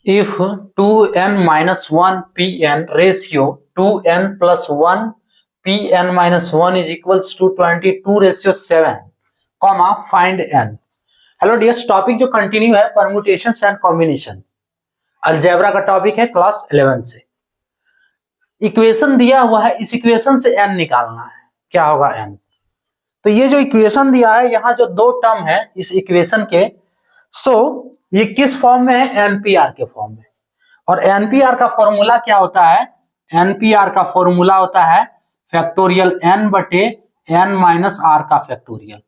if 2n minus 1 pn ratio 2n plus 1 pn minus 1 is equals to 22 ratio 7 comma find n। Hello dears, topic जो continue है permutations and combination, algebra का topic है class 11 से। Equation दिया हुआ है, इस इक्वेशन से n निकालना है। क्या होगा n? तो ये जो इक्वेशन दिया है, यहाँ जो दो टर्म है इस इक्वेशन के, ये किस फॉर्म में है? एनपीआर के फॉर्म में। और एनपीआर का फॉर्मूला क्या होता है? एनपीआर का फॉर्मूला होता है फैक्टोरियल n बटे n माइनस आर का फैक्टोरियल,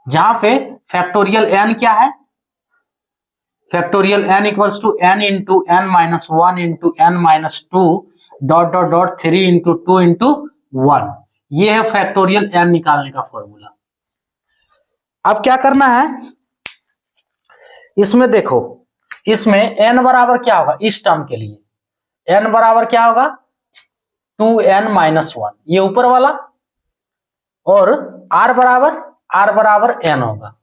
जहां पे फैक्टोरियल n क्या है? Factorial n equals to n into n minus 1 into n minus 2 dot dot dot 3 into 2 into 1। ये है फैक्टोरियल n निकालने का फॉर्मूला। अब क्या करना है इसमें? देखो, इसमें n बराबर क्या होगा? इस टर्म के लिए n बराबर क्या होगा? 2n माइनस 1, ये ऊपर वाला, और r बराबर n होगा।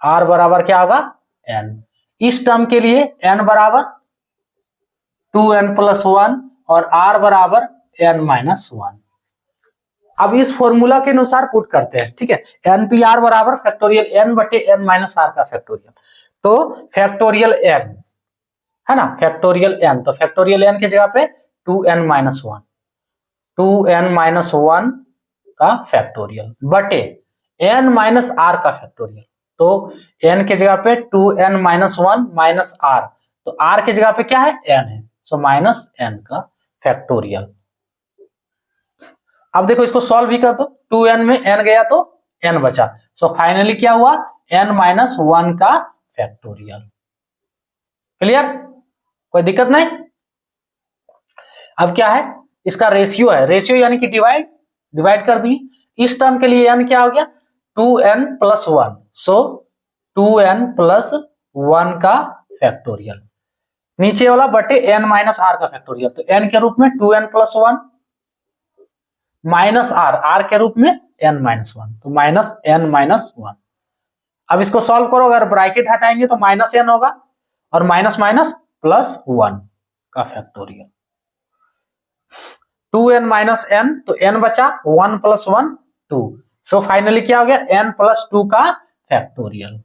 r बराबर क्या होगा? n। इस टर्म के लिए n बराबर 2n प्लस 1 और r बराबर n माइनस 1। अब इस फॉर्मूला के अनुसार पुट करते हैं, ठीक है। npr बराबर फैक्टोरियल n बटे n माइनस r का फैक्टोरियल। तो फैक्टोरियल n है ना, फैक्टोरियल n, तो फैक्टोरियल n की जगह पे 2n माइनस 1, 2n माइनस 1 का फैक्टोरियल बटे n माइनस r का फैक्टोरियल। तो n की जगह पे 2n माइनस 1 माइनस r, तो r की जगह पे क्या है? n है, सो माइनस n का फैक्टोरियल। अब देखो, इसको सॉल्व भी कर दो, 2n में n गया तो n बचा, सो फाइनली क्या हुआ? n माइनस 1 का फैक्टोरियल। क्लियर? कोई दिक्कत नहीं। अब क्या है? इसका रेशियो है, रेशियो यानी कि डिवाइड कर दी। इस टर्म के लिए n क्या हो गया? 2n प्लस 1, सो 2n प्लस 1 का फैक्टोरियल, नीचे वाला बटे n माइनस r का फैक्टोरियल। तो n के रूप में 2n प्लस 1 माइनस r के रूप में n माइनस 1, तो माइनस n माइनस 1। अब इसको सॉल्व करो, अगर ब्रैकेट हटाएंगे तो माइनस n होगा, और माइनस माइनस प्लस 1 का फैक्टोरियल। 2n माइनस n, तो n बचा, 1 प्लस 1 2, सो फाइनली क्या हो गया? n प्लस 2 का फैक्टोरियल।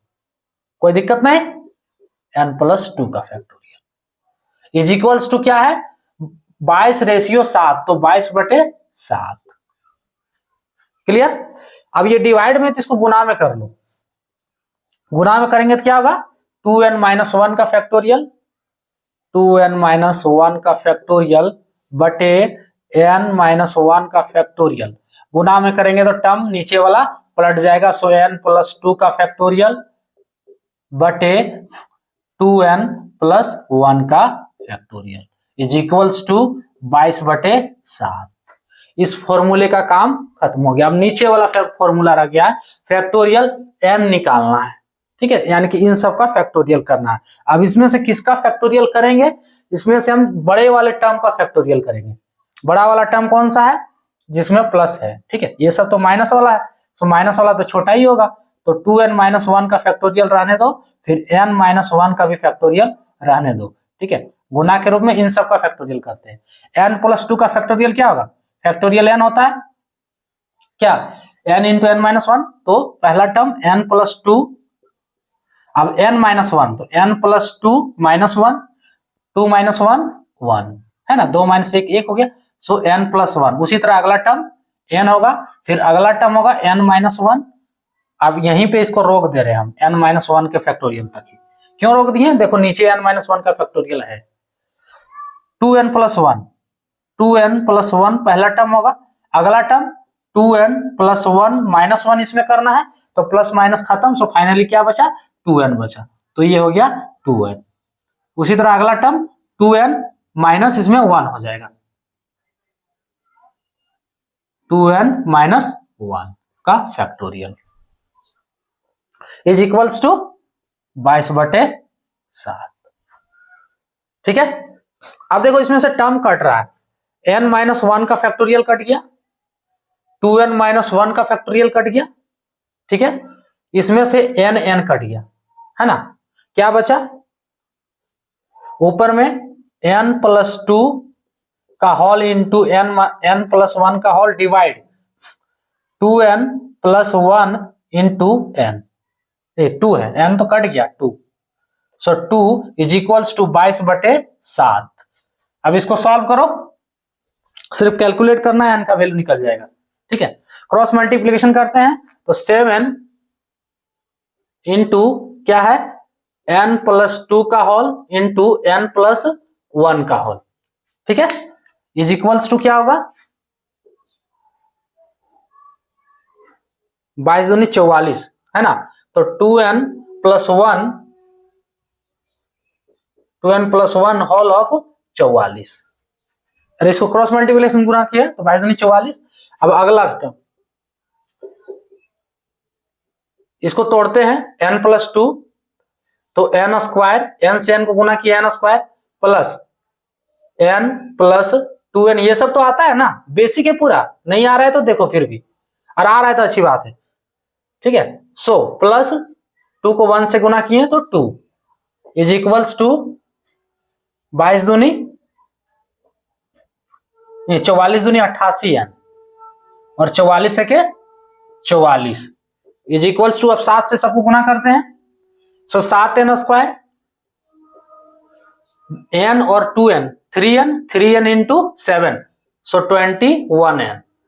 कोई दिक्कत नहीं, n प्लस 2 का फैक्टोरियल इज इक्वल्स टू क्या है? 22 रेशियो 7, तो 22 बटे 7। क्लियर? अब ये डिवाइड में, तो इसको गुना में कर लो। गुना में करेंगे तो क्या होगा? 2n माइनस 1 का फैक्टोरियल, 2n माइनस 1 का फैक्टोरियल बटे n माइनस 1 का फैक्टोरियल। गुना में करेंगे तो टर्म नीचे वाला पलट जाएगा, सो n प्लस 2 का फैक्टोरियल बटे 2n प्लस 1 का फैक्टोरियल इज इक्वल्स टू 22 बटे 7। इस फॉर्मूले का काम खत्म हो गया। अब नीचे वाला फॉर्मूला रह गया है, फैक्टोरियल n निकालना है, ठीक है, यानी कि इन सब का फैक्टोरियल करना है। अब इसमें से किसका फैक्टोरियल करेंगे? इसमें से हम बड़े वाले टर्म का फैक्टोरियल करेंगे। बड़ा वाला टर्म कौन सा है? जिसमें प्लस है, ठीक है। ये सब तो माइनस वाला है, तो माइनस वाला तो छोटा ही होगा, तो 2n माइनस 1 का फैक्टोरियल रहने दो, फिर n माइनस 1 का भी फैक्टोरियल रहने दो, ठीक है। गुना के रूप में इन सब का फैक्टोरियल करते हैं। n प्लस 2 का फैक्टोरियल क्या होगा? फैक्टोरियल n होता है क्या? n इंटू n माइनस 1, तो पहला टर्म n प्लस 2, अब n माइनस 1, तो n प्लस 2 माइनस 1, 2 माइनस 1 1 है ना, 2 माइनस 1 1 हो गया, सो n प्लस 1। उसी तरह अगला टर्म n होगा, फिर अगला टर्म होगा n माइनस 1। अब यहीं पे इसको रोक दे रहे हैं हम, n माइनस 1 के फैक्टोरियल तक ही। क्यों रोक दिए? देखो, नीचे n माइनस 1 का फैक्टोरियल है। 2n प्लस 1, 2n प्लस 1 पहला टर्म होगा, अगला टर्म 2n प्लस 1 माइनस 1 इसमें करना है, तो प्लस माइनस खत्म, सो फाइनली क्या बचा? 2n बचा, तो ये हो गया 2n। उसी तरह अगला टर्म 2n माइनस इसमें 1 हो जाएगा, 2n माइनस 1 का फैक्टोरियल इज इक्वल्स टू 22 बटे 7, ठीक है। अब देखो, इसमें से टर्म कट रहा है, n माइनस 1 का फैक्टोरियल कट गया, 2n माइनस 1 का फैक्टोरियल कट गया, ठीक है। इसमें से n कट गया, है ना, क्या बचा? ऊपर में n+2 का होल इंटू n+1 का whole divide 2n+1 into n, 2 है, n तो कट गया 2, सो 2 इज इक्वल्स टू 22/7। अब इसको सॉल्व करो, सिर्फ कैलकुलेट करना है, n का वैल्यू निकल जाएगा। ठीक है, क्रॉस मल्टीप्लीकेशन करते हैं तो 7 इंटू क्या है n+2 का होल इंटू n+1 का होल, ठीक है, इज इक्वल्स टू क्या होगा 22 दूनी 44 है ना, तो 2n+1 होल ऑफ 44। अरे इसको क्रॉस मल्टीप्लिकेशन गुना किया तो 22 दूनी 44। अब अगला टर्म इसको तोड़ते हैं n+2 तो n², n से n को गुना किया n² प्लस n+2n, ये सब तो आता है ना, बेसिक है, पूरा नहीं आ रहा है तो देखो फिर भी, और आ रहा है तो अच्छी बात है। ठीक है, सो प्लस 2 को 1 से गुना किए तो 2 इज इक्वल्स टू 22 दूनी 44 दूनी 88 n और 44 से के 44 इज इक्वल्स टू, अब 7 से सबको गुना करते हैं, सो 7n² n और 2n 3n इंटू 7, सो 21n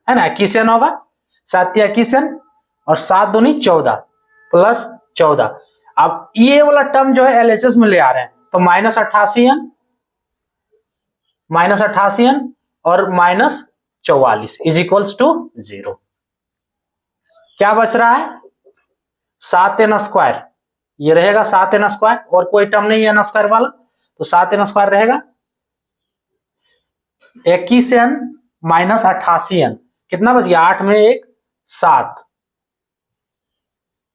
है ना, 21n होगा, 7 या 21n और 7 दूनी 14 प्लस 14। अब ये वाला टर्म जो है LHS में ले आ रहे हैं तो -88n और -44 इज इक्वल्स टू 0। क्या बच रहा है 7n², ये रहेगा 7n² और कोई टर्म नहीं है n² वाला, तो 7n² रहेगा, 21n -88n, कितना बच गया 8 में 1 7,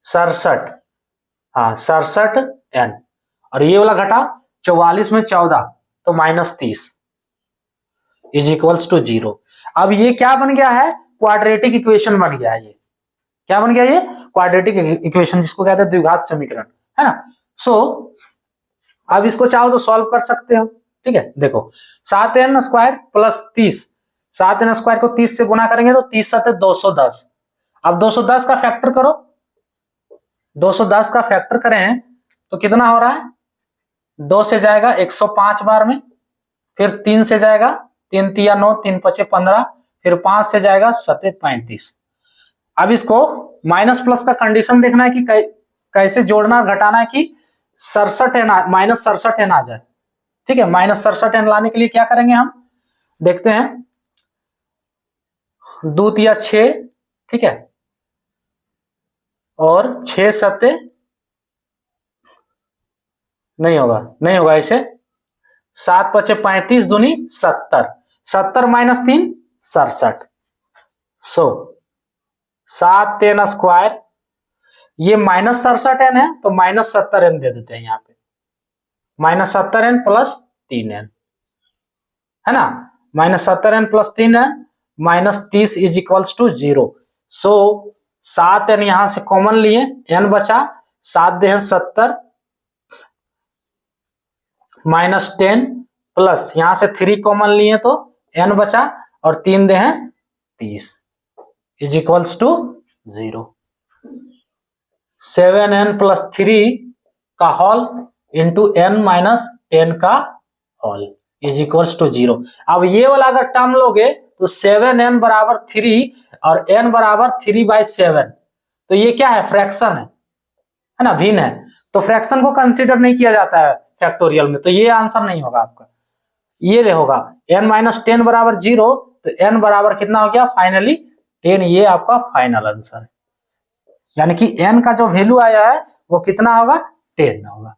67, हाँ 67n, और ये वाला घटा 44 में 14 तो -30 इज इक्वल्स टू 0। अब ये क्या बन गया है, क्वाड्रेटिक इक्वेशन बन गया है। ये क्या बन गया, ये क्वाड्रेटिक इक्वेशन, जिसको कहते हैं द्विघात समीकरण, है ना। सो अब इसको चाहो तो सॉल्व कर सकते हो। ठीक है, देखो 7n² प्लस 30, 7n² को 30 से गुना करेंगे तो 30 7 210। अब 210 का फैक्टर करो, 210 का फैक्टर करें तो कितना हो रहा है, 2 से जाएगा 105 बार में, फिर 3 से जाएगा 3 तिया 9, 3 पचे 15, फिर 5 से जाएगा 7 35। अब इसको माइनस प्लस का कंडीशन देखना है कि कैसे जोड़ना घटाना है कि 67n -67n आ जाए। ठीक है, -67n लाने के लिए क्या करेंगे हम, देखते हैं, 2 तिया 6, ठीक है, और 6 7 नहीं होगा ऐसे, 7 पचे 35 दूनी 70, 70 - 3 67, सो 7n², ये -67n है तो -70n दे देते हैं यहाँ पे, -70n प्लस 3n है ना, -70n plus 3n -30 is equals to 0। So 7n यहां से कॉमन लिए, n बचा, 7 दे 70 -10 प्लस यहां से 3 कॉमन लिए तो n बचा और 3 दे 30 is equals to 0। 7n plus 3 का होल इंटू n माइनस 10 का होल इज इक्वल्स टू 0। अब ये वाला अगर टर्म लोगे तो 7n बराबर 3 और n बराबर 3/7, तो ये क्या है, फ्रैक्शन है ना, भिन्न है, तो फ्रैक्शन को कंसीडर नहीं किया जाता है फैक्टोरियल में, तो ये आंसर नहीं होगा आपका, ये होगा n - 10 बराबर 0, तो n बराबर कितना हो गया फाइनली 10, ये आपका फाइनल आंसर है, यानी कि n का जो वैल्यू आया है वो कितना होगा 10 होगा।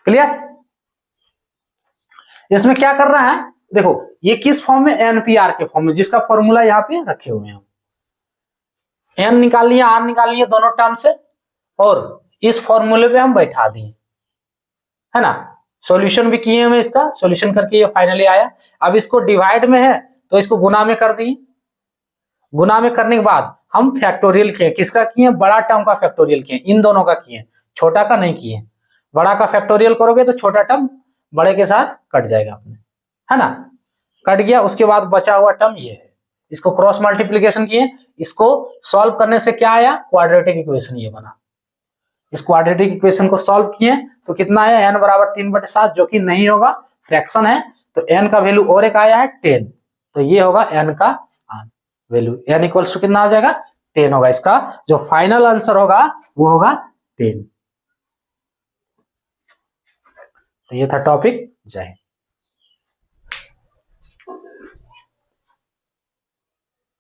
क्लियर, इसमें क्या करना है, देखो ये किस फॉर्म में, NPR के फॉर्म में, जिसका फॉर्मूला यहाँ पे रखे हुए हैं, n निकाल लिया, r निकाल लिया दोनों टर्म से, और इस फॉर्मूले पे हम बैठा दिए, है ना, सॉल्यूशन भी किए हुए, इसका सॉल्यूशन करके ये फाइनली आया। अब इसको डिवाइड में है तो इसको गुना में कर दिए, गुना में करने के बाद हम फैक्टोरियल किए, किसका किए, बड़ा टर्म का फैक्टोरियल किए, इन दोनों का किए, छोटा का नहीं किए। बड़ा का फैक्टोरियल करोगे तो छोटा टर्म बड़े के साथ कट जाएगा अपने, है ना, कट गया। उसके बाद बचा हुआ टर्म ये है, इसको क्रॉस मल्टीप्लीकेशन किए, इसको सॉल्व करने से क्या आया, क्वाड्रेटिक इक्वेशन ये बना। इस क्वाड्रेटिक इक्वेशन को सॉल्व किए तो कितना आया, n बराबर 3/7, जो कि नहीं होगा, फ्रैक्शन है, तो n का वैल्यू और एक आया है 10, तो ये होगा n का वैल्यू, n इक्वल्स टू कितना हो जाएगा, 10 होगा। इसका जो फाइनल आंसर होगा वो होगा 10। तो ये था टॉपिक। जय हिंद।